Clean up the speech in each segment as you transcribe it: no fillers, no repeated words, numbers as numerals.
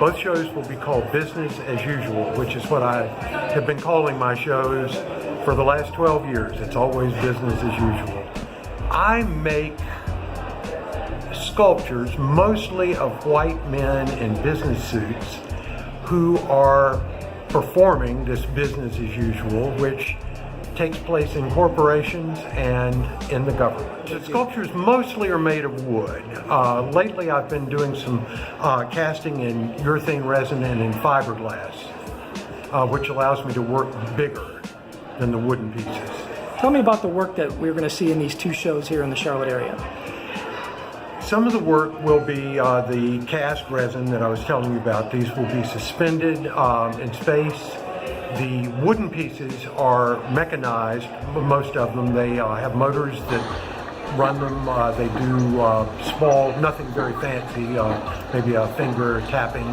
Both shows will be called Business as Usual, which is what I have been calling my shows for the last 12 years. It's always business as usual. I make sculptures mostly of white men in business suits who are performing this business as usual, which takes place in corporations and in the government. The sculptures mostly are made of wood. Lately I've been doing some casting in urethane resin and in fiberglass, which allows me to work bigger than the wooden pieces. Tell me about the work that we're going to see in these two shows here in the Charlotte area. Some of the work will be the cast resin that I was telling you about. These will be suspended in space. The wooden pieces are mechanized, most of them. They have motors that run them. They do small, nothing very fancy, maybe a finger tapping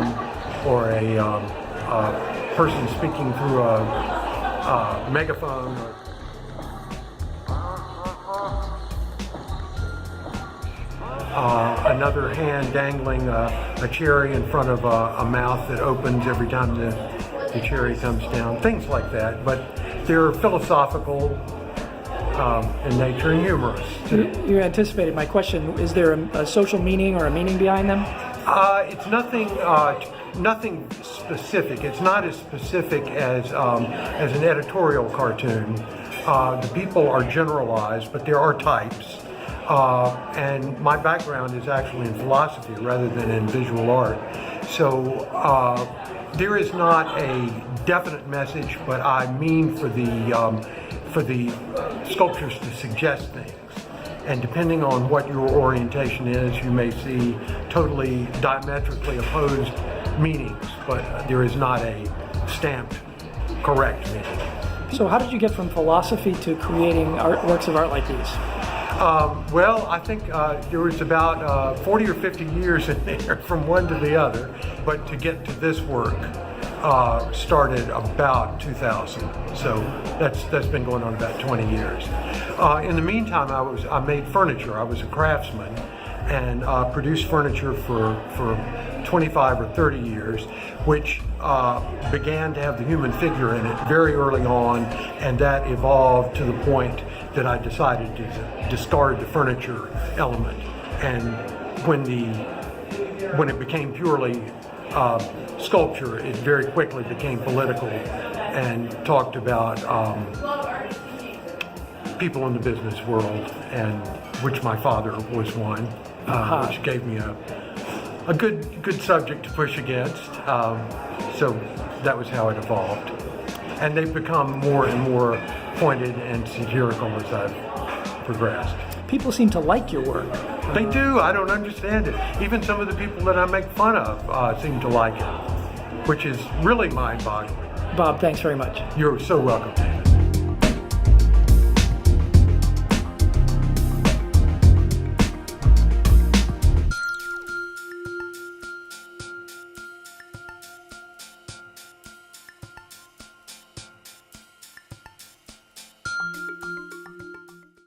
or a person speaking through a megaphone. Another hand dangling a cherry in front of a mouth that opens every time the cherry comes down, things like that. But they're philosophical in nature and humorous too. You anticipated my question. Is there a social meaning or a meaning behind them? It's nothing specific. It's not as specific as an editorial cartoon. The people are generalized, but there are types. And my background is actually in philosophy rather than in visual art. So there is not a definite message, but I mean for the sculptures to suggest things. And depending on what your orientation is, you may see totally diametrically opposed meanings, but there is not a stamped correct meaning. So how did you get from philosophy to creating works of art like these? Well, I think there was about 40 or 50 years in there from one to the other, but to get to this work started about 2000. So that's been going on about 20 years. In the meantime, I made furniture. I was a craftsman and produced furniture for 25 or 30 years, which began to have the human figure in it very early on, and that evolved to the point that I decided to discard the furniture element. And when it became purely sculpture, it very quickly became political and talked about people in the business world, and which my father was one, which gave me a good subject to push against. So that was how it evolved. And they've become more and more pointed and satirical as I've progressed. People seem to like your work. They do. I don't understand it. Even some of the people that I make fun of seem to like it, which is really mind-boggling. Bob, thanks very much. You're so welcome.